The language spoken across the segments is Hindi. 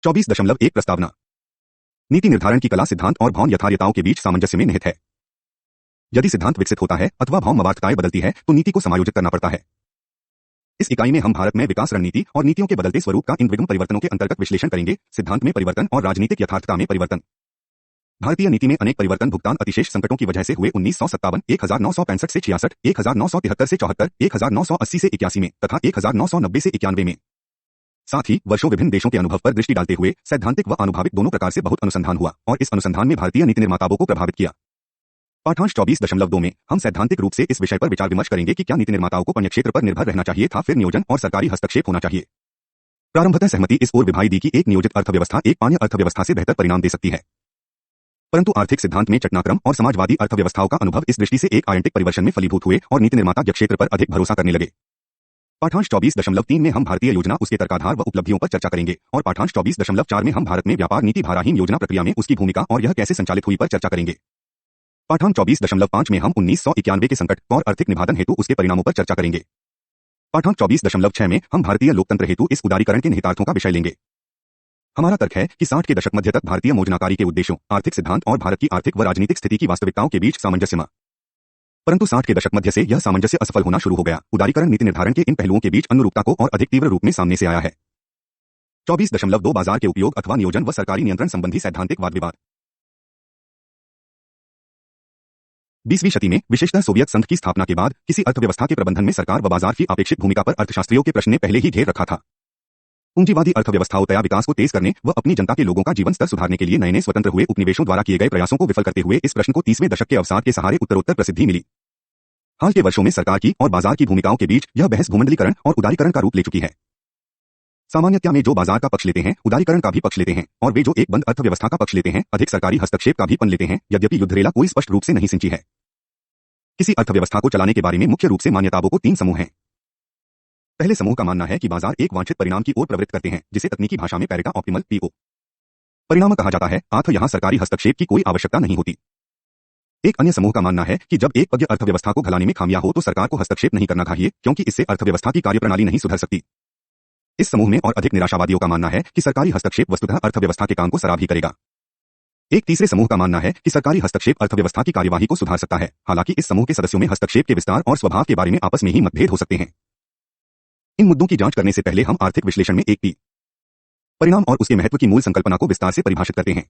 24.1 प्रस्तावना। नीति निर्धारण की कला सिद्धांत और भौम यथार्थताओं के बीच सामंजस्य में निहित है। यदि सिद्धांत विकसित होता है अथवा भौम अवास्तवताएं बदलती है तो नीति को समायोजित करना पड़ता है। इस इकाई में हम भारत में विकास रणनीति और नीतियों के बदलते स्वरूप का इन विगम परिवर्तनों के अंतर्गत विश्लेषण करेंगे। सिद्धांत में परिवर्तन और राजनीतिक यथार्थता में परिवर्तन। भारतीय नीति में अनेक परिवर्तन भुगतान अतिशेष संकटों की वजह से हुए 1957, 1965 से 66, 1973 से 74, 1980 से 81 में तथा 1990 से 91 में। साथ ही वर्षों विभिन्न देशों के अनुभव पर दृष्टि डालते हुए सैद्धांतिक व आनुभविक दोनों प्रकार से बहुत अनुसंधान हुआ और इस अनुसंधान में भारतीय नीति निर्माताओं को प्रभावित किया। पाठांश 24.2 में हम सैद्धांतिक रूप से इस विषय पर विचार विमर्श करेंगे कि क्या नीति निर्माताओं को क्षेत्र पर निर्भर रहना चाहिए था, फिर नियोजन और सरकारी हस्तक्षेप होना चाहिए। प्रारंभतः सहमति इस ओर विभाई दी कि एक नियोजित अर्थव्यवस्था एक पान्य अर्थव्यवस्था से बेहतर परिणाम दे सकती है, परंतु आर्थिक सिद्धांत में चटनाक्रम और समाजवादी अर्थव्यवस्थाओं का अनुभव इस दृष्टि से एक आयंटिक परिवर्तन में फलीभूत हुए और नीति निर्माता क्षेत्र पर अधिक भरोसा करने लगे। पाठांश 24.3 में हम भारतीय योजना उसके तर्काधार व उपलब्धियों पर चर्चा करेंगे और पाठांश 24.4 में हम भारत में व्यापार नीति भाराहीन योजना प्रक्रिया में उसकी भूमिका और यह कैसे संचालित हुई पर चर्चा करेंगे। पाठांश 24.5 में हम 1991 के संकट और आर्थिक निभाधन हेतु उसके परिणामों पर चर्चा करेंगे। पाठांश 24.6 में हम भारतीय लोकतंत्र हेतु इस उदारीकरण के निहितार्थों का विषय लेंगे। हमारा तर्क है कि 60 के दशक मध्य तक भारतीय योजनाकारी के उद्देश्यों, आर्थिक सिद्धांत और भारत की आर्थिक व राजनीतिक स्थिति की वास्तविकताओं के बीच सामंजस्य में, परंतु 60 के दशक मध्य से यह सामंजस्य असफल होना शुरू हो गया। उदारीकरण नीति निर्धारण के इन पहलुओं के बीच अनुरूपता को और अधिक तीव्र रूप में सामने से आया है। 24.2 बाजार के उपयोग अथवा नियोजन व सरकारी नियंत्रण संबंधी सैद्धांतिक वाद विवाद। 20वीं शती में विशेषतः सोवियत संघ की स्थापना के बाद किसी अर्थव्यवस्था के प्रबंधन में सरकार व बाजार की अपेक्षित भूमिका पर अर्थशास्त्रियों के प्रश्न ने पहले ही घेर रखा था। पूंजीवादी अर्थव्यवस्थाओं विकास को तेज करने व अपनी जनता के लोगों का जीवन स्तर सुधारने के लिए नए नए स्वतंत्र हुए उपनिवेशों द्वारा किए गए प्रयासों को विफल करते हुए इस प्रश्न को 30वें दशक के अवसाद के सहारे उत्तरोत्तर प्रसिद्धि मिली। हाल के वर्षों में सरकार की और बाजार की भूमिकाओं के बीच यह बहस भूमंडलीकरण और उदारीकरण का रूप ले चुकी है। सामान्यतया में जो बाजार का पक्ष लेते हैं उदारीकरण का भी पक्ष लेते हैं और वे जो एक बंद अर्थव्यवस्था का पक्ष लेते हैं अधिक सरकारी हस्तक्षेप का भी पन लेते हैं, यद्यपि युद्धरेला कोई स्पष्ट रूप से नहीं सिंची है। किसी अर्थव्यवस्था को चलाने के बारे में मुख्य रूप से मान्यताओं को 3 समूह हैं। पहले समूह का मानना है कि बाजार एक वांछित परिणाम की ओर प्रवृत्त करते हैं, जिसे तकनीकी भाषा में पैरेटा ऑप्टिमल (PO) परिणाम कहा जाता है, अतः यहां सरकारी हस्तक्षेप की कोई आवश्यकता नहीं होती। एक अन्य समूह का मानना है कि जब एक पद्य अर्थव्यवस्था को घलाने में खामियां हो तो सरकार को हस्तक्षेप नहीं करना चाहिए, क्योंकि इससे अर्थव्यवस्था की कार्यप्रणाली नहीं सुधर सकती। इस समूह में और अधिक निराशावादियों का मानना है कि सरकारी हस्तक्षेप वस्तुतः अर्थव्यवस्था के काम को सराब ही करेगा। एक तीसरे समूह का मानना है कि सरकारी हस्तक्षेप अर्थव्यवस्था की कार्यवाही को सुधार सकता है। हालांकि इस समूह के सदस्यों में हस्तक्षेप के विस्तार और स्वभाव के बारे में आपस में ही मतभेद हो सकते हैं। इन मुद्दों की जांच करने से पहले हम आर्थिक विश्लेषण में एक P परिणाम और उसके महत्व की मूल संकल्पना को विस्तार से परिभाषित करते हैं।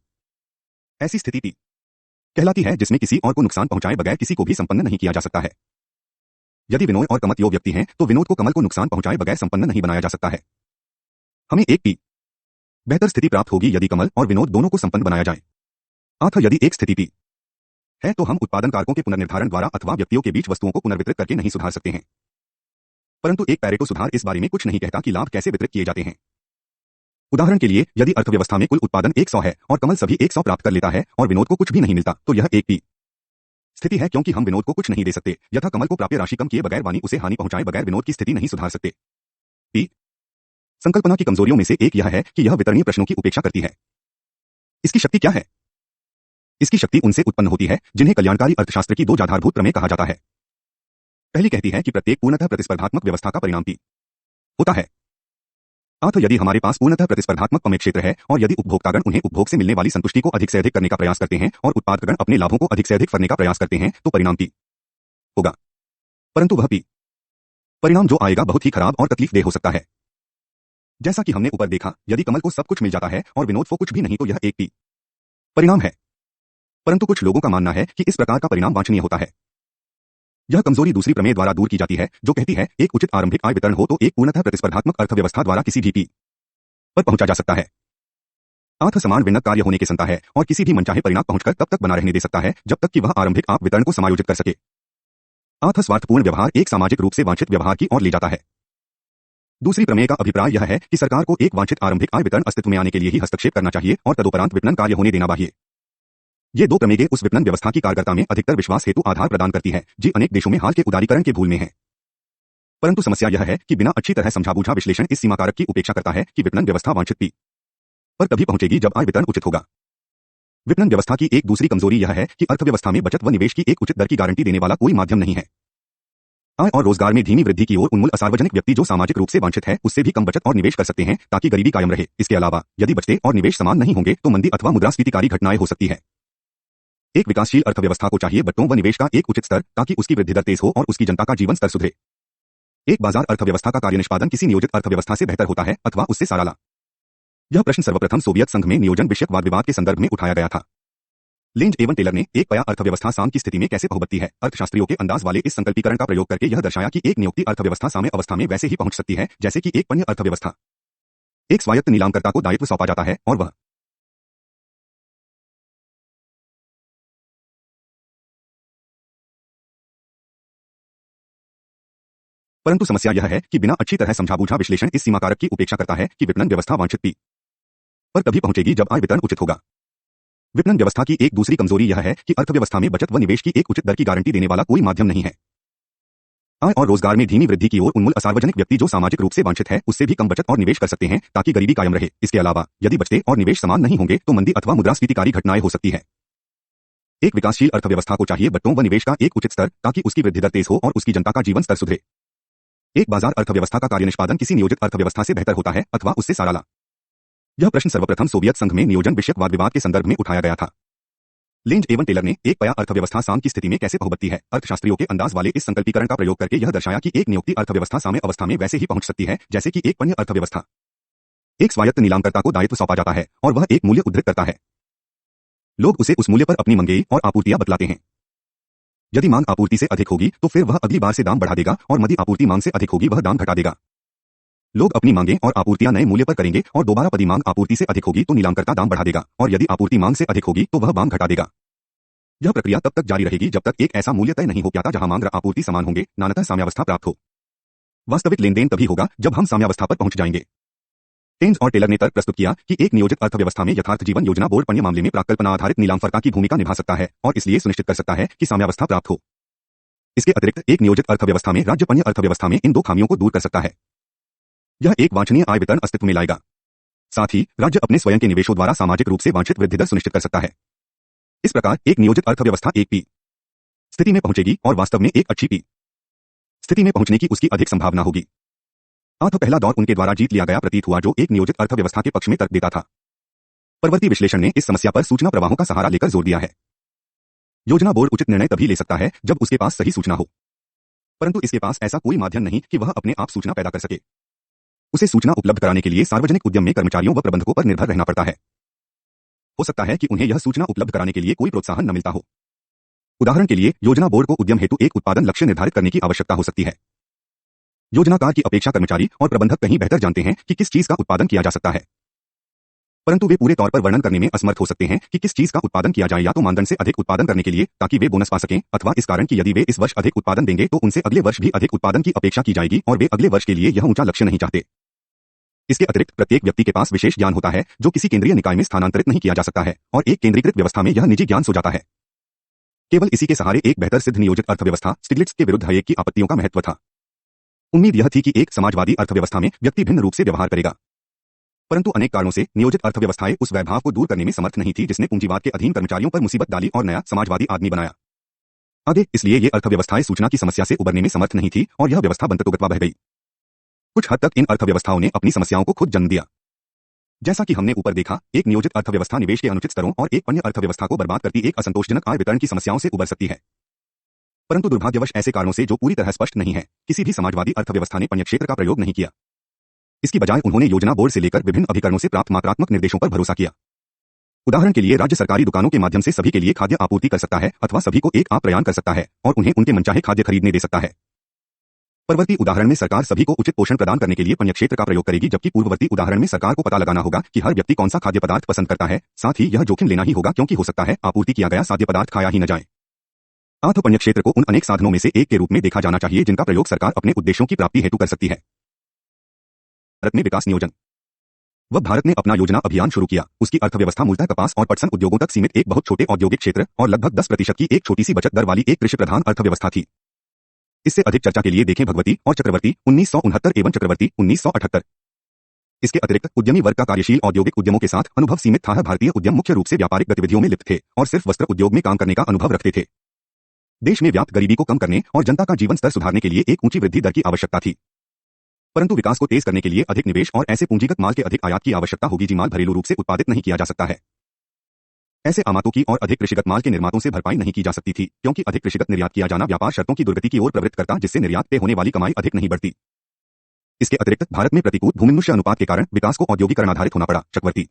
ऐसी स्थिति P कहलाती है जिसमें किसी और को नुकसान पहुंचाए बगैर किसी को भी संपन्न नहीं किया जा सकता है। यदि विनोद और कमत योग्य व्यक्ति हैं तो विनोद को कमल को नुकसान पहुंचाए बगैर संपन्न नहीं बनाया जा सकता है। हमें एक P बेहतर स्थिति प्राप्त होगी यदि कमल और विनोद दोनों को संपन्न बनाया जाए। अतः यदि एक स्थिति P है तो हम उत्पादन कारकों के पुनर्निर्धारण द्वारा अथवा व्यक्तियों के बीच वस्तुओं को पुनर्वितरित करके नहीं सुधार सकते हैं। परंतु एक पैरेटो सुधार इस बारे में कुछ नहीं कहता कि लाभ कैसे वितरित किए जाते हैं। उदाहरण के लिए, यदि अर्थव्यवस्था में कुल उत्पादन 100 है और कमल सभी 100 प्राप्त कर लेता है और विनोद को कुछ भी नहीं मिलता, तो यह एक P स्थिति है, क्योंकि हम विनोद को कुछ नहीं दे सकते, यथा कमल को प्राप्य राशि कम किए बगैर वानी उसे हानि पहुंचाए बगैर विनोद की स्थिति नहीं सुधार सकते। P संकल्पना की कमजोरियों में से एक यह है कि यह वितरणीय प्रश्नों की उपेक्षा करती है। इसकी शक्ति क्या है? इसकी शक्ति उनसे उत्पन्न होती है जिन्हें कल्याणकारी अर्थशास्त्र की 2 आधारभूत प्रमेय कहा जाता है। पहली कहती है कि प्रत्येक पूर्णतः प्रतिस्पर्धात्मक व्यवस्था का परिणाम P होता है। अतः यदि हमारे पास पूर्णतः प्रतिस्पर्धात्मक प्रमेय क्षेत्र है और यदि उपभोक्तागण उन्हें उपभोग से मिलने वाली संतुष्टि को अधिक से अधिक करने का प्रयास करते हैं और उत्पादकगण अपने लाभों को अधिक से अधिक करने का प्रयास करते हैं, तो परिणाम P होगा। परंतु वह P परिणाम जो आएगा बहुत ही खराब और तकलीफदेह हो सकता है। जैसा कि हमने ऊपर देखा, यदि कमल को सब कुछ मिल जाता है और विनोद को कुछ भी नहीं तो यह एक P परिणाम है। परंतु कुछ लोगों का मानना है कि इस प्रकार का परिणाम वांछनीय होता है। यह कमजोरी दूसरी प्रमेय द्वारा दूर की जाती है, जो कहती है एक उचित आरंभिक आय वितरण हो तो एक पूर्णतः प्रतिस्पर्धात्मक अर्थव्यवस्था द्वारा किसी भी P पर पहुंचा जा सकता है। अतः समान विन्नत कार्य होने की संता है और किसी भी मनचाहे परिणाम पहुंचकर तब तक बना रहने दे सकता है जब तक कि वह आरंभिक आप वितरण को समायोजित कर सके। अतः स्वार्थपूर्ण व्यवहार एक सामाजिक रूप से वांछित व्यवहार की ओर ले जाता है। दूसरी प्रमेय का अभिप्राय यह है कि सरकार को एक वांछित आरंभिक आय वितरण अस्तित्व में आने के लिए ही हस्तक्षेप करना चाहिए और तदुपरांत विपणन कार्य होने देना चाहिए। ये 2 प्रमेय उस विपणन व्यवस्था की कार्यकर्ता में अधिकतर विश्वास हेतु आधार प्रदान करती है, जी अनेक देशों में हाल के उदारीकरण के भूल में है। परंतु समस्या यह है कि बिना अच्छी तरह समझा-बूझा विश्लेषण इस सीमा कारक की उपेक्षा करता है कि विपणन व्यवस्था वांछित P पर तभी पहुंचेगी जब आय वितरण उचित होगा। विपणन व्यवस्था की एक दूसरी कमजोरी यह है कि अर्थव्यवस्था में बचत व निवेश की एक उचित दर की गारंटी देने वाला कोई माध्यम नहीं है। आय और रोजगार में धीमी वृद्धि की ओर उन्मुख असार्वजनिक व्यक्ति जो सामाजिक रूप से वांछित है उससे भी कम बचत और निवेश कर सकते हैं ताकि गरीबी कायम रहे। इसके अलावा यदि बचते और निवेश समान नहीं होंगे तो मंदी अथवा मुद्रास्फीतिकारी घटनाएं हो सकती है। एक विकासशील अर्थव्यवस्था को चाहिए बट्टों व निवेश का एक उचित स्तर ताकि उसकी वृद्धि दर तेज हो और उसकी जनता का जीवन स्तर सुधरे। एक बाजार अर्थव्यवस्था का कार्य निष्पादन किसी नियोजित अर्थव्यवस्था से बेहतर होता है अथवा उससे साराला। यह प्रश्न सर्वप्रथम सोवियत संघ में नियोजन विषयक वाद विवाद के संदर्भ में उठाया गया था। लेंज एवं टेलर ने एक पया अर्थव्यवस्था साम की स्थिति में कैसे बहुबत्ती है अर्थशास्त्रियों के अंदाज वाले इस संकल्पीकरण का प्रयोग करके यह दर्शाया कि एक नियुक्ति अर्थव्यवस्था साम्य अवस्था में वैसे ही पहुंच सकती है जैसे कि एक पण्य अर्थव्यवस्था। एक स्वायत्त नीलामकर्ता को दायित्व सौंपा जाता है और वह परंतु समस्या यह है कि बिना अच्छी तरह समझा-बूझा विश्लेषण इस सीमा कारक की उपेक्षा करता है कि विपणन व्यवस्था वांछित पी पर तभी पहुंचेगी जब आय वितरण उचित होगा। विपणन व्यवस्था की एक दूसरी कमजोरी यह है कि अर्थव्यवस्था में बचत व निवेश की एक उचित दर की गारंटी देने वाला कोई माध्यम नहीं है। आय और रोजगार में धीमी वृद्धि की ओर उन्मुख असार्वजनिक व्यक्ति जो सामाजिक रूप से वांछित है उससे भी कम बचत और निवेश कर सकते हैं ताकि गरीबी कायम रहे। इसके अलावा यदि बचते और निवेश समान नहीं होंगे तो मंदी अथवा मुद्रास्फीतिकारी घटनाएं हो सकती है। एक विकासशील अर्थव्यवस्था को चाहिए बट्टों व निवेश का एक उचित स्तर ताकि उसकी वृद्धि दर तेज हो और उसकी जनता का जीवन स्तर सुधरे। एक बाजार अर्थव्यवस्था का कार्य निष्पादन किसी नियोजित अर्थव्यवस्था से बेहतर होता है अथवा उससे साराला। यह प्रश्न सर्वप्रथम सोवियत संघ में नियोजन विषयक वाद विवाद के संदर्भ में उठाया गया था। लेंज एवं टेलर ने एक पया अर्थव्यवस्था साम की स्थिति में कैसे बहुबत्ती है अर्थशास्त्रियों के अंदाज वाले इस संकल्पीकरण का प्रयोग करके यह दर्शाया कि एक नियुक्ति अर्थव्यवस्था साम्य अवस्था में वैसे ही पहुंच सकती है जैसे कि एक पण्य अर्थव्यवस्था। एक स्वायत्त नीलामकर्ता को दायित्व सौंपा जाता है और वह एक मूल्य उद्धृत करता है। लोग उसे उस मूल्य पर अपनी मंगेई और आपूर्तियां बतलाते हैं। यदि मांग आपूर्ति से अधिक होगी तो फिर वह अगली बार से दाम बढ़ा देगा और यदि आपूर्ति मांग से अधिक होगी वह दाम घटा देगा। लोग अपनी मांगें और आपूर्तियां नए मूल्य पर करेंगे और दोबारा यदि मांग आपूर्ति से अधिक होगी तो नीलामकर्ता दाम बढ़ा देगा और यदि आपूर्ति मांग से अधिक होगी तो वह दाम घटा देगा। यह प्रक्रिया तब तक जारी रहेगी जब तक एक ऐसा मूल्य तय नहीं हो जाता जहां मांग और आपूर्ति समान होंगे, नानतः साम्यावस्था प्राप्त हो। वास्तविक लेनदेन तभी होगा जब हम साम्यावस्था पर पहुंच जाएंगे। टेन्स और टेलर ने तर्क प्रस्तुत किया कि एक नियोजित अर्थव्यवस्था में यथार्थ जीवन योजना बोर्ड पण्य मामले में प्राकल्पना आधारित नीलामकर्ता की भूमिका निभा सकता है और इसलिए सुनिश्चित कर सकता है कि साम्यावस्था प्राप्त हो। इसके अतिरिक्त एक नियोजित अर्थव्यवस्था में राज्य पण्य अर्थव्यवस्था में इन दो खामियों को दूर कर सकता है। यह एक वांछनीय आय वितरण अस्तित्व में लाएगा। साथ ही राज्य अपने स्वयं के निवेशों द्वारा सामाजिक रूप से वांछित वृद्धि दर सुनिश्चित कर सकता है। इस प्रकार एक नियोजित अर्थव्यवस्था एक पी स्थिति में पहुंचेगी और वास्तव में एक अच्छी पी स्थिति में पहुंचने की उसकी अधिक संभावना होगी। पहला दौर उनके द्वारा जीत लिया गया प्रतीत हुआ जो एक नियोजित अर्थव्यवस्था के पक्ष में तर्क देता था। परवर्ती विश्लेषण ने इस समस्या पर सूचना प्रवाहों का सहारा लेकर जोर दिया है। योजना बोर्ड उचित निर्णय तभी ले सकता है जब उसके पास सही सूचना हो, परंतु इसके पास ऐसा कोई माध्यम नहीं कि वह अपने आप सूचना पैदा कर सके। उसे सूचना उपलब्ध कराने के लिए सार्वजनिक उद्यम में कर्मचारियों व प्रबंधकों पर निर्भर रहना पड़ता है। हो सकता है कि उन्हें यह सूचना उपलब्ध कराने के लिए कोई प्रोत्साहन न मिलता हो। उदाहरण के लिए योजना बोर्ड को उद्यम हेतु एक उत्पादन लक्ष्य निर्धारित करने की आवश्यकता हो सकती है। योजनाकार की अपेक्षा कर्मचारी और प्रबंधक कहीं बेहतर जानते हैं कि किस चीज का उत्पादन किया जा सकता है, परंतु वे पूरे तौर पर वर्णन करने में असमर्थ हो सकते हैं कि किस चीज का उत्पादन किया जाए, या तो मानदंड से अधिक उत्पादन करने के लिए ताकि वे बोनस पा सकें, अथवा इस कारण कि यदि वे इस वर्ष अधिक उत्पादन देंगे तो उनसे अगले वर्ष भी अधिक उत्पादन की अपेक्षा की जाएगी और वे अगले वर्ष के लिए यह ऊंचा लक्ष्य नहीं चाहते। इसके अतिरिक्त प्रत्येक व्यक्ति के पास विशेष ज्ञान होता है जो किसी केंद्रीय निकाय में स्थानांतरित नहीं किया जा सकता है और एक केंद्रीकृत व्यवस्था में यह निजी ज्ञान सो जाता है। केवल इसी के सहारे एक बेहतर सिद्ध नियोजित अर्थव्यवस्था स्टिग्लिट्ज के विरुद्ध हयेक की आपत्तियों का महत्व था। उम्मीद यह थी कि एक समाजवादी अर्थव्यवस्था में व्यक्ति भिन्न रूप से व्यवहार करेगा, परंतु अनेक कारणों से नियोजित अर्थव्यवस्थाएं उस वैभाव को दूर करने में समर्थ नहीं थी जिसने पूंजीवाद के अधीन कर्मचारियों पर मुसीबत डाली और नया समाजवादी आदमी बनाया। आगे इसलिए ये अर्थव्यवस्थाएं सूचना की समस्या से उबरने में समर्थ नहीं थी और यह व्यवस्था बंतरतुगतवा बह गई। कुछ हद तक इन अर्थव्यवस्थाओं ने अपनी समस्याओं को खुद जन्म दिया। जैसा कि हमने ऊपर देखा, एक नियोजित अर्थव्यवस्था निवेश के अनुचित स्तरों और एक अन्य अर्थव्यवस्था को बर्बाद करती एक असंतोषजनक आय वितरण की समस्याओं से उबर सकती है, परंतु दुर्भाग्यवश ऐसे कारणों से जो पूरी तरह स्पष्ट नहीं है, किसी भी समाजवादी अर्थव्यवस्था ने पण्य क्षेत्र का प्रयोग नहीं किया। इसकी बजाय उन्होंने योजना बोर्ड से लेकर विभिन्न अभिकरणों से प्राप्त मात्रात्मक निर्देशों पर भरोसा किया। उदाहरण के लिए राज्य सरकारी दुकानों के माध्यम से सभी के लिए खाद्य आपूर्ति कर सकता है अथवा सभी को एक आप प्रयान कर सकता है और उन्हें उनके मनचाहे खाद्य खरीदने दे सकता है। परवर्ती उदाहरण में सरकार सभी को उचित पोषण प्रदान करने के लिए पण्य क्षेत्र का प्रयोग करेगी, जबकि पूर्ववर्ती उदाहरण में सरकार को पता लगाना होगा कि हर व्यक्ति कौन सा खाद्य पदार्थ पसंद करता है। साथ ही यह जोखिम लेना ही होगा क्योंकि हो सकता है आपूर्ति किया गया खाद्य पदार्थ खाया ही न जाए। पण्य क्षेत्र को उन अनेक साधनों में से एक के रूप में देखा जाना चाहिए जिनका प्रयोग सरकार अपने उद्देश्यों की प्राप्ति हेतु कर सकती है। भारत में विकास नियोजन। वह भारत ने अपना योजना अभियान शुरू किया, उसकी अर्थव्यवस्था मूलतः कपास और पटसन उद्योगों तक सीमित एक बहुत छोटे औद्योगिक क्षेत्र और लगभग 10% की एक छोटी सी बचत दर वाली एक कृषि प्रधान अर्थव्यवस्था थी। इससे अधिक चर्चा के लिए देखें भगवती और चक्रवर्ती 1969 एवं चक्रवर्ती 1978। इसके अतिरिक्त उद्यमी वर्ग का कार्यशील औद्योगिक उद्यमों के साथ अनुभव सीमित था। भारतीय उद्यम मुख्य रूप से व्यापारिक गतिविधियों में लिप्त थे और सिर्फ वस्त्र उद्योग में काम करने का अनुभव रखते थे। देश में व्याप्त गरीबी को कम करने और जनता का जीवन स्तर सुधारने के लिए एक ऊंची वृद्धि दर की आवश्यकता थी। परंतु विकास को तेज करने के लिए अधिक निवेश और ऐसे पूंजीगत माल के अधिक आयात की आवश्यकता होगी जी माल घरेलू रूप से उत्पादित नहीं किया जा सकता है। ऐसे आयातों की और अधिक कृषिगत माल के निर्मातों से भरपाई नहीं की जा सकती थी, क्योंकि अधिक कृषिगत निर्यात किया जाना व्यापार शर्तों की दुर्गति की ओर प्रवृत्त करता, जिससे निर्यात पे होने वाली कमाई अधिक नहीं बढ़ती। इसके अतिरिक्त भारत में प्रतिकूल भूमि अनुपात के कारण विकास को औद्योगिकरण आधारित होना पड़ा। चक्रवर्ती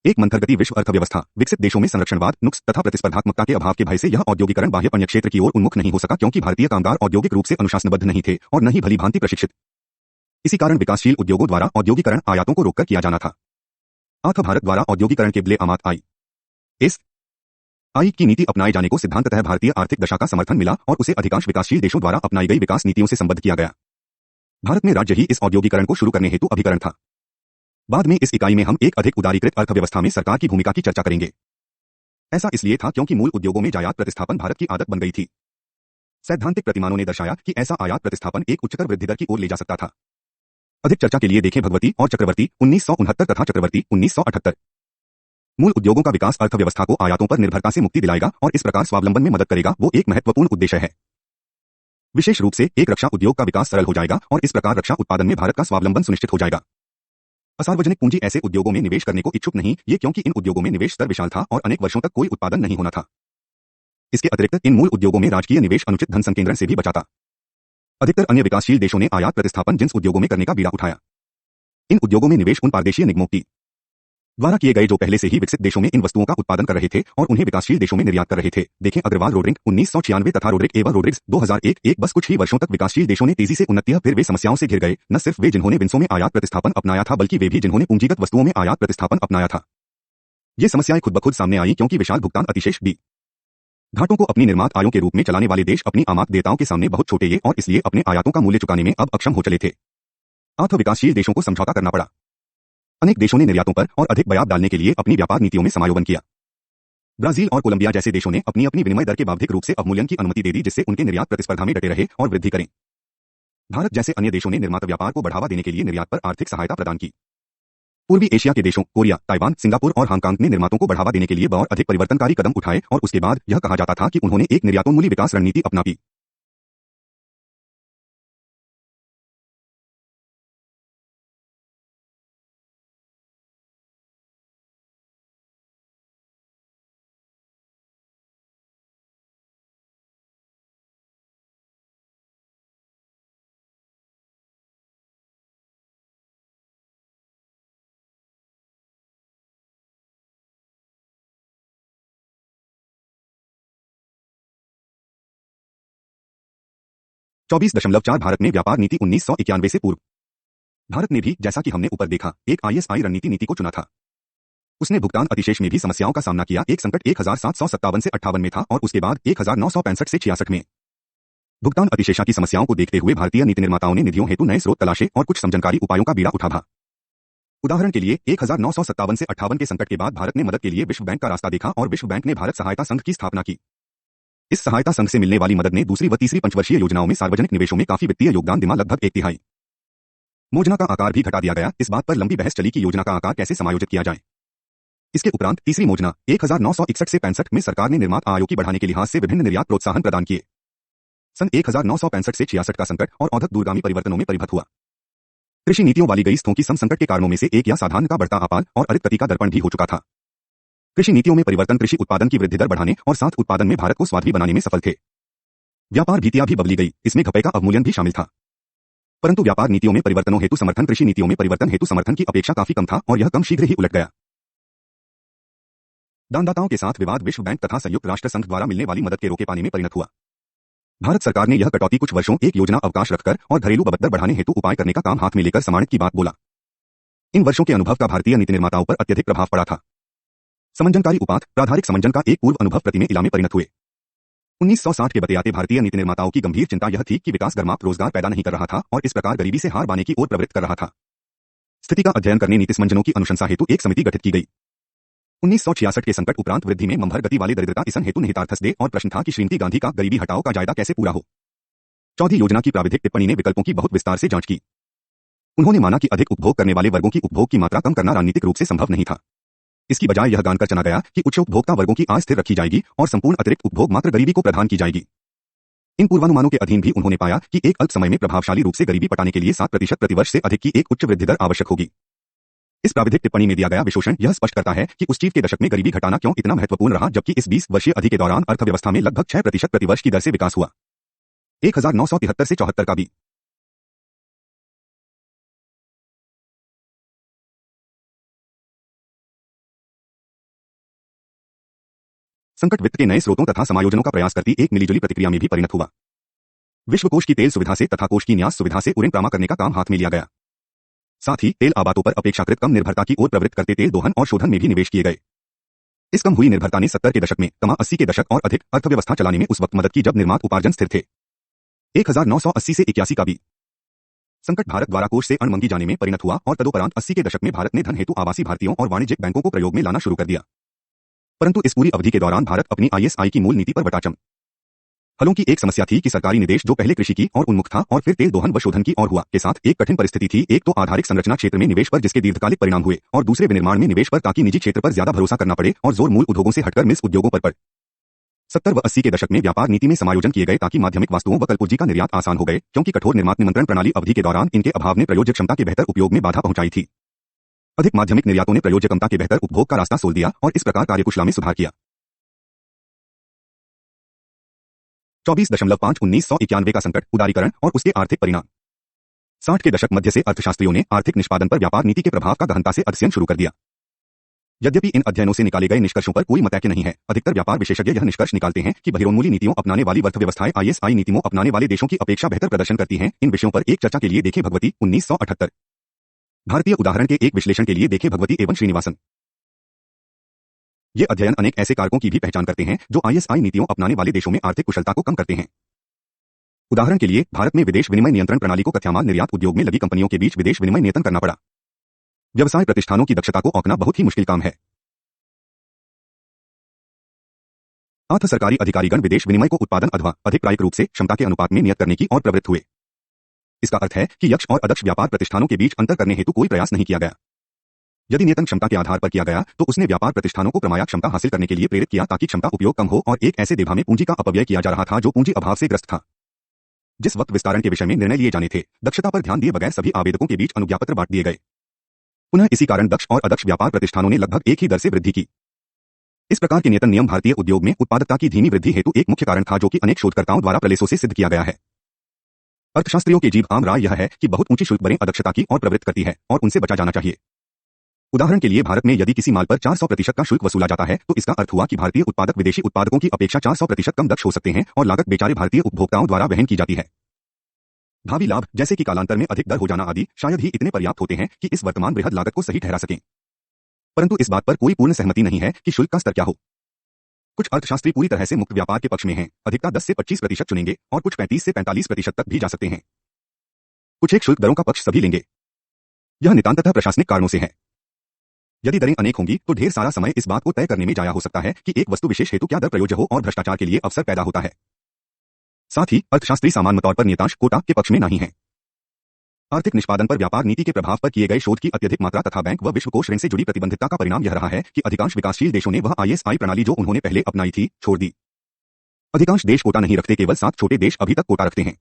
एक मंथरगति विश्व अर्थव्यवस्था विकसित देशों में संरक्षणवाद, नुक्स तथा प्रतिस्पर्धात्मकता के अभाव के भय से यह औद्योगिकरण बाह्य अन्य क्षेत्र की ओर उन्मुख नहीं हो सका, क्योंकि भारतीय कामगार औद्योगिक रूप से अनुशासनबद्ध नहीं थे और न ही भली भांति प्रशिक्षित। इसी कारण विकासशील उद्योगों द्वारा औद्योगिकरण आयातों को रोककर किया जाना था। अतः भारत द्वारा औद्योगिकरण के बदले आयात आई की नीति अपनाए जाने को सिद्धांततः भारतीय आर्थिक दशा का समर्थन मिला और उसे अधिकांश विकासशील देशों द्वारा अपनाई गई विकास नीतियों से संबद्ध किया गया। भारत में राज्य ही इस औद्योगिकरण को शुरू करने हेतु अभिकरण था। बाद में इस इकाई में हम एक अधिक उदारीकृत अर्थव्यवस्था में सरकार की भूमिका की चर्चा करेंगे। ऐसा इसलिए था क्योंकि मूल उद्योगों में जायात प्रतिस्थापन भारत की आदत बन गई थी। सैद्धांतिक प्रतिमानों ने दर्शाया कि ऐसा आयात प्रतिस्थापन एक उच्चतर वृद्धि दर की ओर ले जा सकता था। अधिक चर्चा के लिए देखें भगवती और चक्रवर्ती 1969 तथा चक्रवर्ती 1978। मूल उद्योगों का विकास अर्थव्यवस्था को आयातों पर निर्भरता से मुक्ति दिलाएगा और इस प्रकार स्वावलंबन में मदद करेगा, वो एक महत्वपूर्ण उद्देश्य है। विशेष रूप से एक रक्षा उद्योग का विकास सरल हो जाएगा और इस प्रकार रक्षा उत्पादन में भारत का स्वावलंबन सुनिश्चित हो जाएगा। असार्वजनिक पूंजी ऐसे उद्योगों में निवेश करने को इच्छुक नहीं, ये क्योंकि इन उद्योगों में निवेश स्तर विशाल था और अनेक वर्षों तक कोई उत्पादन नहीं होना था। इसके अतिरिक्त इन मूल उद्योगों में राजकीय निवेश अनुचित धन संकेंद्रण से भी बचाता। अधिकतर अन्य विकासशील देशों ने आयात प्रतिस्थापन जिन्स उद्योगों में करने का बीड़ा उठाया। इन उद्योगों में निवेश उन पारदेशीय निगमों की द्वारा किए गए जो पहले से ही विकसित देशों में इन वस्तुओं का उत्पादन कर रहे थे और उन्हें विकासशील देशों में निर्यात कर रहे थे। देखें अग्रवाल रोड्रिग 1996 तथा रोड्रिग एवं रोड्रिग्स 2001। एक बस कुछ ही वर्षों तक विकासशील देशों ने तेजी से उन्नति, फिर वे समस्याओं से घिर गए। न सिर्फ वे जिन्होंने विंसों में आयात प्रतिस्थापन अपनाया था, बल्कि वे भी जिन्होंने पूंजीगत वस्तुओं में आयात प्रतिस्थापन अपनाया था। ये समस्याएं खुद ब खुद सामने आई क्योंकि विशाल भुगतान अतिशेष बी घाटों को अपनी निर्मात आयों के रूप में चलाने वाले देश अपनी आयात देयताओं के सामने बहुत छोटे ये और इसलिए अपने आयातों का मूल्य चुकाने में अब अक्षम हो चले थे। अतः विकासशील देशों को समझौता करना पड़ा। अनेक देशों ने निर्यातों पर और अधिक बयान डालने के लिए अपनी व्यापार नीतियों में समायोजन किया। ब्राजील और कोलंबिया जैसे देशों ने अपनी अपनी विनिमय दर के बावधिक रूप से अवमूल्यन की अनुमति दे दी, जिससे उनके निर्यात प्रतिस्पर्धा में डटे रहे और वृद्धि करें। भारत जैसे अन्य देशों ने निर्माता व्यापार को बढ़ावा देने के लिए निर्यात पर आर्थिक सहायता प्रदान की। पूर्वी एशिया के देशों कोरिया, ताइवान, सिंगापुर और हांगकांग ने निर्मातों को बढ़ावा देने के लिए और अधिक परिवर्तनकारी कदम उठाए और उसके बाद यह कहा जाता था कि उन्होंने एक निर्यातोन्मुखी विकास रणनीति अपनाई। चौबीस दशमलव चार भारत में व्यापार नीति 1991 से पूर्व भारत ने भी, जैसा कि हमने ऊपर देखा, एक आईएसआई रणनीति नीति को चुना था। उसने भुगतान अतिशेष में भी समस्याओं का सामना किया। एक संकट 1757 से 58 में था और उसके बाद 1965 से 66 में। भुगतान अतिशेषा की समस्याओं को देखते हुए भारतीय नीति निर्माताओं ने निधियों हेतु नए स्रोत तलाशे और कुछ समझनकारी उपायों का बीड़ा उठाया। उदाहरण के लिए 1957 से 58 के संकट के बाद भारत ने मदद के लिए विश्व बैंक का रास्ता देखा और विश्व बैंक ने भारत सहायता संघ की स्थापना की। इस सहायता संघ से मिलने वाली मदद ने दूसरी व तीसरी पंचवर्षीय योजनाओं में सार्वजनिक निवेशों में काफी वित्तीय योगदान दिया, लगभग 1/3। योजना का आकार भी घटा दिया गया। इस बात पर लंबी बहस चली कि योजना का आकार कैसे समायोजित किया जाए। इसके उपरांत तीसरी योजना 1961 से 65 में सरकार ने निर्मात आयों की बढ़ाने के लिहाज से विभिन्न निर्यात प्रोत्साहन प्रदान किए। सन 1965 से 66 का संकट और औसत दूरगामी परिवर्तनों में परिवर्तित हुआ। कृषि नीतियों वाली गई स्थों की संकट के कारणों में से एक या साधारण का बढ़ता अपार और अधिक गति का दर्पण भी हो चुका था। कृषि नीतियों में परिवर्तन कृषि उत्पादन की वृद्धि दर बढ़ाने और साथ उत्पादन में भारत को स्वावलंबी बनाने में सफल थे। व्यापार नीतियां भी बदली गई, इसमें घपे का अवमूल्यन भी शामिल था। परंतु व्यापार नीतियों में परिवर्तनों हेतु समर्थन कृषि नीतियों में परिवर्तन हेतु समर्थन की अपेक्षा काफी कम था और यह कम शीघ्र ही उलट गया। दानदाताओं के साथ विवाद विश्व बैंक तथा संयुक्त राष्ट्र संघ द्वारा मिलने वाली मदद के रोके पाने में परिणत हुआ। भारत सरकार ने यह कटौती कुछ वर्षों एक योजना अवकाश रखकर और घरेलू बबत दर बढ़ाने हेतु उपाय करने का काम हाथ में लेकर समाणित की बात बोला। इन वर्षों के अनुभव का भारतीय नीति निर्माताओं पर अत्यधिक प्रभाव पड़ा था। समंजनकारी उपात प्राधारिक समंजन का एक पूर्व अनुभव प्रति में इला में परिणत हुए। 1960 के बतियाते भारतीय नीति निर्माताओं की गंभीर चिंता यह थी कि विकास गर्माप्त रोजगार पैदा नहीं कर रहा था और इस प्रकार गरीबी से हार पाने की ओर प्रवृत्त कर रहा था। स्थिति का अध्ययन करने नीति समंजनों की अनुशंसा हेतु एक समिति गठित की गई। 1966 के संकट उपरांत वृद्धि में मंभर गति वाली दरिद्रता इसन हेतु निहितार्थस दे और प्रश्न था कि श्रीमती गांधी का गरीबी हटाओ का जायदा कैसे पूरा हो। चौथी योजना की प्राविधिक टिप्पणी ने विकल्पों की बहुत विस्तार से जांच की। उन्होंने माना कि अधिक उपभोग करने वाले वर्गों की उपभोग की मात्रा कम करना राजनीतिक रूप से संभव नहीं था। इसकी बजाय यह जानकर चला गया कि उच्च उपभोक्ता वर्गों की आय स्थिर रखी जाएगी और संपूर्ण अतिरिक्त उपभोग मात्र गरीबी को प्रदान की जाएगी। इन पूर्वानुमानों के अधीन भी उन्होंने पाया कि एक अल्प समय में प्रभावशाली रूप से गरीबी पटाने के लिए 7% प्रतिवर्ष से अधिक की एक उच्च वृद्धि दर आवश्यक होगी। इस प्राविधिक टिप्पणी में दिया गया विश्लेषण यह स्पष्ट करता है कि उस चीफ के दशक में गरीबी घटाना क्यों इतना महत्वपूर्ण रहा, जबकि इस 20 वर्षीय अवधि के दौरान अर्थव्यवस्था में लगभग 6% प्रतिवर्ष की दर से विकास हुआ। 1973 से 74 का भी संकट वित्त के नए स्रोतों तथा समायोजनों का प्रयास करती एक मिलीजुली प्रतिक्रिया में भी परिणत हुआ। विश्व कोष की तेल सुविधा से तथा कोष की न्यास सुविधा से उड़न करने का काम हाथ में लिया गया। साथ ही तेल आबादों पर अपेक्षाकृत कम निर्भरता की ओर प्रवृत्त करते तेल दोहन और शोधन में भी निवेश किए गए। इस कम हुई निर्भरता ने 70 के दशक में 80 के दशक और अधिक अर्थव्यवस्था चलाने में उस वक्त मदद की जब निर्मात उपार्जन स्थिर थे। 1980 से 81 का भी संकट भारत द्वारा कोष से अणमंगी जाने में परिणत हुआ और तदुपरांत 80 के दशक में भारत ने धन हेतु आवासी भारतीयों और वाणिज्यिक बैंकों को प्रयोग में लाना शुरू कर दिया। परंतु इस पूरी अवधि के दौरान भारत अपनी ISI की मूल नीति पर बटाचम। हलों की एक समस्या थी कि सरकारी निवेश जो पहले कृषि की और उन्मुख था और फिर तेल दोहन व शोधन की ओर हुआ के साथ एक कठिन परिस्थिति थी, एक तो आधारिक संरचना क्षेत्र में निवेश पर जिसके दीर्घकालिक परिणाम हुए और दूसरे विनिर्माण में निवेश पर ताकि निजी क्षेत्र पर ज्यादा भरोसा करना पड़े और जोर मूल उद्योगों से हटकर मिस उद्योगों पर 70 व 80 के दशक में व्यापार नीति में समायोजन किए गए ताकि माध्यमिक वस्तुओं व कलपुर्जी का निर्यात आसान हो गए, क्योंकि कठोर निर्मात नियंत्रण प्रणाली अवधि के दौरान इनके अभाव ने प्रयोज्य क्षमता के बेहतर उपयोग में बाधा पहुंचाई थी। अधिक माध्यमिक निर्यातों ने प्रयोज्य क्षमता के बेहतर उपभोग का रास्ता सोल दिया और इस प्रकार कार्यकुशलता में सुधार किया। 24.5 1991 का संकट, उदारीकरण और उसके आर्थिक परिणाम। 60 के दशक मध्य से अर्थशास्त्रियों ने आर्थिक निष्पादन पर व्यापार नीति के प्रभाव का गहनता से अध्ययन शुरू कर दिया। यद्यपि इन अध्ययनों से निकाले गए निष्कर्षों पर कोई मतैक्य नहीं है, अधिकतर व्यापार विशेषज्ञ यह निष्कर्ष निकालते हैं कि बहिरोन्मूली नीतियों अपनाने वाली अर्थव्यवस्थाएं ISI नीतियों अपनाने वाले देशों की अपेक्षा बेहतर प्रदर्शन करती हैं। इन विषयों पर एक चर्चा के लिए देखें भगवती 1978। भारतीय उदाहरण के एक विश्लेषण के लिए देखें भगवती एवं श्रीनिवासन। ये अध्ययन अनेक ऐसे कारकों की भी पहचान करते हैं जो ISI नीतियों अपनाने वाले देशों में आर्थिक कुशलता को कम करते हैं। उदाहरण के लिए भारत में विदेश विनिमय नियंत्रण प्रणाली को कच्चामाल निर्यात उद्योग में लगी कंपनियों के बीच विदेश विनिमय नियंत्रण करना पड़ा। व्यवसाय प्रतिष्ठानों की दक्षता को आंकना बहुत ही मुश्किल काम है। अर्ध सरकारी अधिकारीगण विदेश विनिमय को उत्पादन अथवा अधिक प्रायिक रूप से क्षमता के अनुपात में नियत करने की ओर प्रवृत्त हुए। इसका अर्थ है कि यक्ष और अदक्ष व्यापार प्रतिष्ठानों के बीच अंतर करने हेतु कोई प्रयास नहीं किया गया। यदि नियतन क्षमता के आधार पर किया गया तो उसने व्यापार प्रतिष्ठानों को क्रमाया क्षमता हासिल करने के लिए प्रेरित किया ताकि क्षमता उपयोग कम हो और एक ऐसे देभा में पूंजी का अपव्यय किया जा रहा था जो पूंजी अभाव से ग्रस्त था। जिस वक्त विस्तारण के विषय में निर्णय लिए जाने थे, दक्षता पर ध्यान दिए बगैर सभी आवेदकों के बीच अनुज्ञापत्र बांट दिए गए। पुनः इसी कारण दक्ष और अदक्ष व्यापार प्रतिष्ठानों ने लगभग एक ही दर से वृद्धि की। इस प्रकार के नियतन नियम भारतीय उद्योग में उत्पादकता की धीमी वृद्धि हेतु एक मुख्य कारण था, जो कि अनेक शोधकर्ताओं द्वारा प्रलेसों से सिद्ध किया गया है। अर्थशास्त्रियों की जीभ आम राय यह है कि बहुत ऊंची शुल्क दरें अदक्षता की ओर प्रवृत्त करती है और उनसे बचा जाना चाहिए। उदाहरण के लिए भारत में यदि किसी माल पर 400% का शुल्क वसूला जाता है तो इसका अर्थ हुआ कि भारतीय उत्पादक विदेशी उत्पादकों की अपेक्षा 400% कम दक्ष हो सकते हैं और लागत बेचारे भारतीय उपभोक्ताओं द्वारा वहन की जाती है। भावी लाभ जैसे कि कालांतर में अधिक दर हो जाना आदि शायद ही इतने पर्याप्त होते हैं कि इस वर्तमान बृहद लागत को सही ठहरा सकें। परंतु इस बात पर कोई पूर्ण सहमति नहीं है कि शुल्क का स्तर क्या हो। कुछ अर्थशास्त्री पूरी तरह से मुक्त व्यापार के पक्ष में हैं, अधिकता 10 से 25% चुनेंगे और कुछ 35 से 45% तक भी जा सकते हैं। कुछ एक शुल्क दरों का पक्ष सभी लेंगे। यह नितांततः प्रशासनिक कारणों से है। यदि दरें अनेक होंगी तो ढेर सारा समय इस बात को तय करने में जाया हो सकता है कि एक वस्तु विशेष हेतु क्या दर प्रयोज्य हो और भ्रष्टाचार के लिए अवसर पैदा होता है। साथ ही अर्थशास्त्री सामान्य तौर पर नियतांश कोटा के पक्ष में नहीं है। आर्थिक निष्पादन पर व्यापार नीति के प्रभाव पर किए गए शोध की अत्यधिक मात्रा तथा बैंक व विश्व कोष ऋण से जुड़ी प्रतिबंधितता का परिणाम यह रहा है कि अधिकांश विकासशील देशों ने वह ISI प्रणाली जो उन्होंने पहले अपनाई थी छोड़ दी। अधिकांश देश कोटा नहीं रखते, केवल 7 छोटे देश अभी तक कोटा रखते हैं।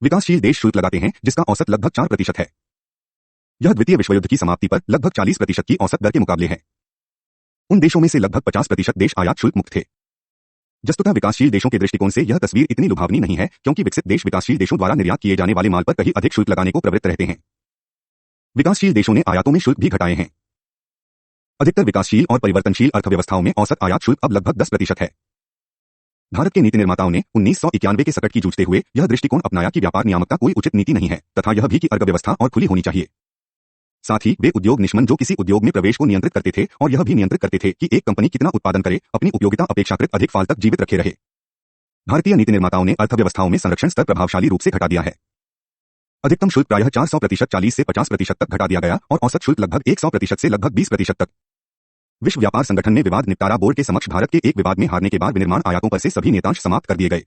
विकासशील देश शुल्क लगाते हैं जिसका औसत लगभग 4% है। यह द्वितीय विश्व युद्ध की समाप्ति पर लगभग 40% की औसत दर के मुकाबले है। उन देशों में से लगभग 50% देश आयात शुल्क मुक्त थे। वस्तुतः विकासशील देशों के दृष्टिकोण से यह तस्वीर इतनी लुभावनी नहीं है, क्योंकि विकसित देश विकासशील देशों द्वारा निर्यात किए जाने वाले माल पर कहीं अधिक शुल्क लगाने को प्रवृत्त रहते हैं। विकासशील देशों ने आयातों में शुल्क भी घटाए हैं। अधिकतर विकासशील और परिवर्तनशील अर्थव्यवस्थाओं में औसत आयात शुल्क अब लगभग 10% है। भारत के नीति निर्माताओं ने 1991 के संकट की जूझते हुए यह दृष्टिकोण अपनाया कि व्यापार नियामकता कोई उचित नीति नहीं है तथा यह भी कि अर्थव्यवस्था और खुली होनी चाहिए। साथ ही वे उद्योग निशमन जो किसी उद्योग में प्रवेश को नियंत्रित करते थे और यह भी नियंत्रित करते थे कि एक कंपनी कितना उत्पादन करे, अपनी उपयोगिता अपेक्षाकृत अधिक साल तक जीवित रखे रहे। भारतीय नीति निर्माताओं ने अर्थव्यवस्थाओं में संरक्षण स्तर प्रभावशाली रूप से घटा दिया है। अधिकतम शुल्क प्रायः 400% 40 से 50% तक घटा दिया गया और औसत शुल्क लगभग 100% से लगभग 20% तक। विश्व व्यापार संगठन में विवाद निपटारा बोर्ड के समक्ष भारत के एक विवाद में हारने के बाद विनिर्माण आयातों पर से सभी नियतांश समाप्त कर दिए गए।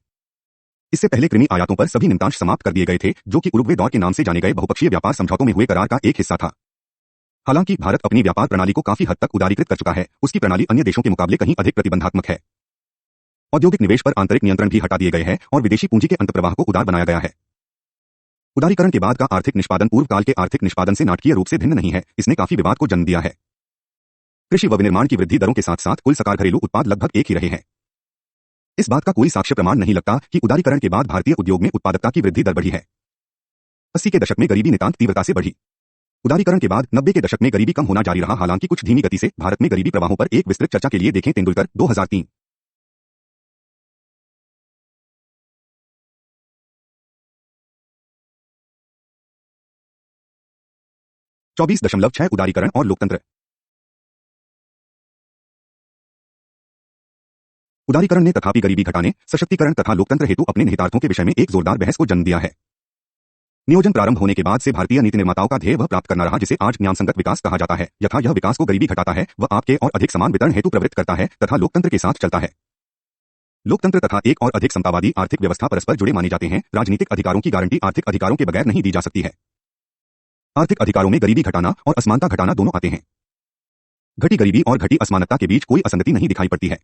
इससे पहले कृमि आयातों पर सभी नियतांश समाप्त कर दिए गए थे, जो कि उरुग्वे दौर के नाम से जाने गए बहुपक्षीय व्यापार समझौतों में हुए करार का एक हिस्सा था। हालांकि भारत अपनी व्यापार प्रणाली को काफी हद तक उदारीकृत कर चुका है, उसकी प्रणाली अन्य देशों के मुकाबले कहीं अधिक प्रतिबंधात्मक है। औद्योगिक निवेश पर आंतरिक नियंत्रण भी हटा दिए गए हैं और विदेशी पूंजी के अंतर्प्रवाह को उदार बनाया गया है। उदारीकरण के बाद का आर्थिक निष्पादन पूर्व काल के आर्थिक निष्पादन से नाटकीय रूप से भिन्न नहीं है, इसने काफी विवाद को जन्म दिया है। कृषि व विनिर्माण की वृद्धि दरों के साथ साथ कुल सरकार घरेलू उत्पाद लगभग एक ही रहे हैं। इस बात का कोई साक्ष्य प्रमाण नहीं लगता कि उदारीकरण के बाद भारतीय उद्योग में उत्पादकता की वृद्धि दर बढ़ी है। 80 के दशक में गरीबी नितांत तीव्रता से बढ़ी। उदारीकरण के बाद 90 के दशक में गरीबी कम होना जारी रहा, हालांकि कुछ धीमी गति से। भारत में गरीबी प्रवाहों पर एक विस्तृत चर्चा के लिए देखें तेंदुलकर 2003। चौबीस दशमलव छह उदारीकरण और लोकतंत्र। उदारीकरण ने तथापि गरीबी घटाने, सशक्तिकरण तथा लोकतंत्र हेतु अपने निहितार्थों के विषय में एक जोरदार बहस को जन्म दिया है। नियोजन प्रारंभ होने के बाद से भारतीय नीति निर्माताओं का ध्येय वह प्राप्त करना रहा जिसे आज न्यायसंगत विकास कहा जाता है। यथा यह विकास को गरीबी घटाता है, वह आपके और अधिक समान वितरण हेतु प्रवृत्त करता है तथा लोकतंत्र के साथ चलता है। लोकतंत्र तथा एक और अधिक समतावादी आर्थिक व्यवस्था परस्पर जुड़े माने जाते हैं। राजनीतिक अधिकारों की गारंटी आर्थिक अधिकारों के बगैर नहीं दी जा सकती है। आर्थिक अधिकारों में गरीबी घटाना और असमानता घटाना दोनों आते हैं। घटी गरीबी और घटी असमानता के बीच कोई असंगति नहीं दिखाई पड़ती है।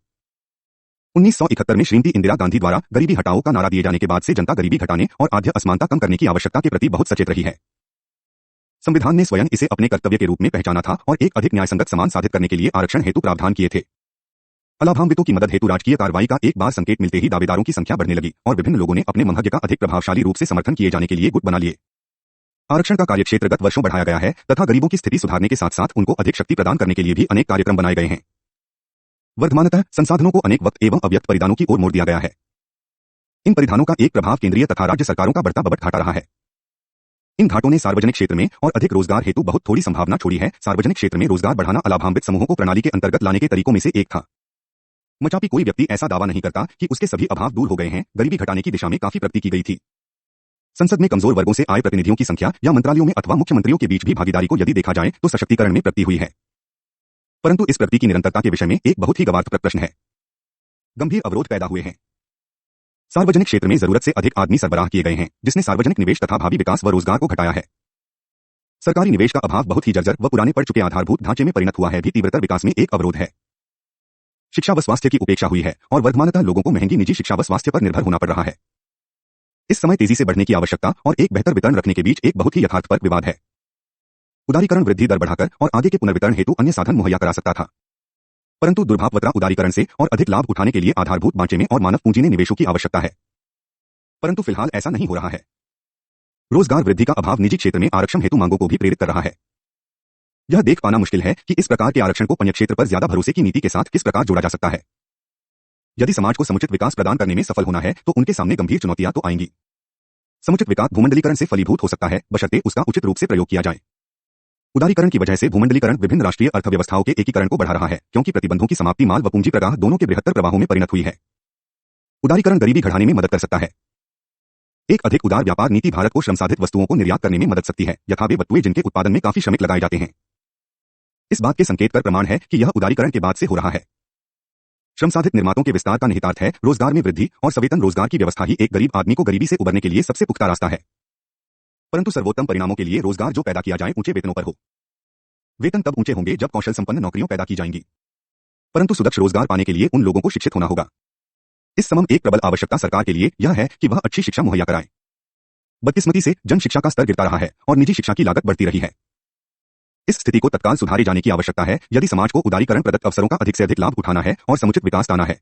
1971 में श्रीमती इंदिरा गांधी द्वारा गरीबी हटाओ का नारा दिए जाने के बाद से जनता गरीबी घटाने और आद्य असमानता कम करने की आवश्यकता के प्रति बहुत सचेत रही है। संविधान ने स्वयं इसे अपने कर्तव्य के रूप में पहचाना था और एक अधिक न्यायसंगत समान साधित करने के लिए आरक्षण हेतु प्रावधान किए थे। अलाभान्वितों की मदद हेतु राजकीय कार्रवाई का एक बार संकेत मिलते ही दावेदारों की संख्या बढ़ने लगी और विभिन्न लोगों ने अपने मनहग्य का अधिक प्रभावशाली रूप से समर्थन किए जाने के लिए गुट बना लिए। आरक्षण का कार्यक्षेत्र गत वर्षों बढ़ाया गया है तथा गरीबों की स्थिति सुधारने के साथ साथ उनको अधिक शक्ति प्रदान करने के लिए भी अनेक कार्यक्रम बनाए गए हैं। वर्धमानतः संसाधनों को अनेक वक्त एवं अव्यक्त परिधानों की ओर मोड़ दिया गया है। इन परिधानों का एक प्रभाव केंद्रीय तथा राज्य सरकारों का बढ़ता बबट घाटा रहा है। इन घाटों ने सार्वजनिक क्षेत्र में और अधिक रोजगार हेतु बहुत थोड़ी संभावना छोड़ी है। सार्वजनिक क्षेत्र में रोजगार बढ़ाना अलाभान्वित समूहों को प्रणाली के अंतर्गत लाने के तरीकों में से एक था। मचापी कोई व्यक्ति ऐसा दावा नहीं करता कि उसके सभी अभाव दूर हो गए हैं। गरीबी घटाने की दिशा में काफी प्रगति की गई थी। संसद में कमजोर वर्गों से आए प्रतिनिधियों की संख्या या मंत्रालयों में अथवा मुख्यमंत्रियों के बीच भी भागीदारी को यदि देखा जाए तो सशक्तिकरण में प्रगति हुई है। परंतु इस प्रगति की निरंतरता के विषय में एक बहुत ही गवारप्रद प्रश्न है। गंभीर अवरोध पैदा हुए हैं। सार्वजनिक क्षेत्र में जरूरत से अधिक आदमी सरबराह किए गए हैं, जिसने सार्वजनिक निवेश तथा भावी विकास व रोजगार को घटाया है। सरकारी निवेश का अभाव बहुत ही जर्जर व पुराने पड़ चुके आधारभूत ढांचे में परिणत हुआ है भी तीव्रतर विकास में एक अवरोध है। शिक्षा व स्वास्थ्य की उपेक्षा हुई है और वर्तमानतः लोगों को महंगी निजी शिक्षा व स्वास्थ्य पर निर्भर होना पड़ रहा है। इस समय तेजी से बढ़ने की आवश्यकता और एक बेहतर वितरण रखने के बीच एक बहुत ही यथार्थपर विवाद है। उदारीकरण वृद्धि दर बढ़ाकर और आगे के पुनर्वितरण हेतु अन्य साधन मुहैया करा सकता था, परंतु दुर्भाववतरा उदारीकरण से और अधिक लाभ उठाने के लिए आधारभूत ढांचे में और मानव पूंजी ने निवेशों की आवश्यकता है। परंतु फिलहाल ऐसा नहीं हो रहा है। रोजगार वृद्धि का अभाव निजी क्षेत्र में आरक्षण हेतु मांगों को भी प्रेरित कर रहा है। यह देख पाना मुश्किल है कि इस प्रकार के आरक्षण को पंच क्षेत्र पर ज्यादा भरोसे की नीति के साथ किस प्रकार जोड़ा जा सकता है। यदि समाज को समुचित विकास प्रदान करने में सफल होना है तो उनके सामने गंभीर चुनौतियां तो आएंगी। समुचित विकास भूमंडलीकरण से फलीभूत हो सकता है, बशर्ते उसका उचित रूप से प्रयोग किया जाए। उदारीकरण की वजह से भूमंडलीकरण विभिन्न राष्ट्रीय अर्थव्यवस्थाओं के एकीकरण को बढ़ा रहा है, क्योंकि प्रतिबंधों की समाप्ति माल व पूंजी प्रवाह दोनों के बृहत्तर प्रवाहों में परिणत हुई है। उदारीकरण गरीबी घटाने में मदद कर सकता है। एक अधिक उदार व्यापार नीति भारत को श्रमसाधित वस्तुओं को निर्यात करने में मदद सकती है, यथा वे वस्तुएं जिनके उत्पादन में काफी श्रमिक लगाए जाते हैं। इस बात के संकेत कर प्रमाण है कि यह उदारीकरण के बाद से हो रहा है। श्रमसाधित निर्मातों के विस्तार का निहितार्थ है रोजगार में वृद्धि और सवेतन रोजगार की व्यवस्था ही एक गरीब आदमी को गरीबी से उबरने के लिए सबसे पुख्ता रास्ता है। परंतु सर्वोत्तम परिणामों के लिए रोजगार जो पैदा किया जाए ऊंचे वेतनों पर हो। वेतन तब ऊंचे होंगे जब कौशल संपन्न नौकरियों पैदा की जाएंगी, परंतु सुदक्ष रोजगार पाने के लिए उन लोगों को शिक्षित होना होगा। इस समम एक प्रबल आवश्यकता सरकार के लिए यह है कि वह अच्छी शिक्षा मुहैया कराए। बदकिस्मती से जन शिक्षा का स्तर गिरता रहा है और निजी शिक्षा की लागत बढ़ती रही है। इस स्थिति को तत्काल सुधारे जाने की आवश्यकता है यदि समाज को उदारीकरण प्रदत्त अवसरों का अधिक से अधिक लाभ उठाना है और समुचित विकास लाना है।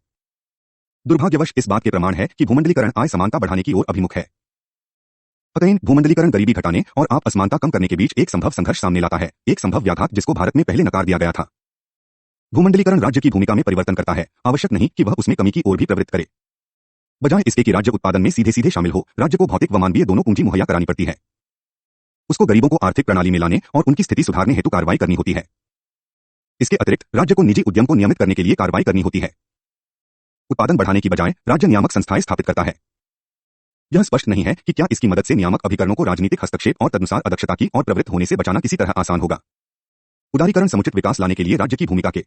दुर्भाग्यवश इस बात के प्रमाण है कि भूमंडलीकरण आय समानता बढ़ाने की ओर अभिमुख है। अतएव भूमंडलीकरण गरीबी घटाने और आप असमानता कम करने के बीच एक संभव संघर्ष सामने लाता है, एक संभव व्याघात जिसको भारत में पहले नकार दिया गया था। भूमंडलीकरण राज्य की भूमिका में परिवर्तन करता है, आवश्यक नहीं कि वह उसमें कमी की ओर भी प्रवृत्त करे। बजाय इसके कि राज्य उत्पादन में सीधे सीधे शामिल हो, राज्य को भौतिक व मानवीय दोनों पूंजी मुहैया करानी पड़ती है। उसको गरीबों को आर्थिक प्रणाली में लाने और उनकी स्थिति सुधारने हेतु कार्रवाई करनी होती है। इसके अतिरिक्त राज्य को निजी उद्यम को नियमित करने के लिए कार्रवाई करनी होती है। उत्पादन बढ़ाने की बजाय राज्य नियामक संस्थाएं स्थापित करता है। यह स्पष्ट नहीं है कि क्या इसकी मदद से नियामक अभिकरणों को राजनीतिक हस्तक्षेप और तदनुसार अदक्षता की और प्रवृत्त होने से बचाना किसी तरह आसान होगा। उदारीकरण समुचित विकास लाने के लिए राज्य की भूमिका के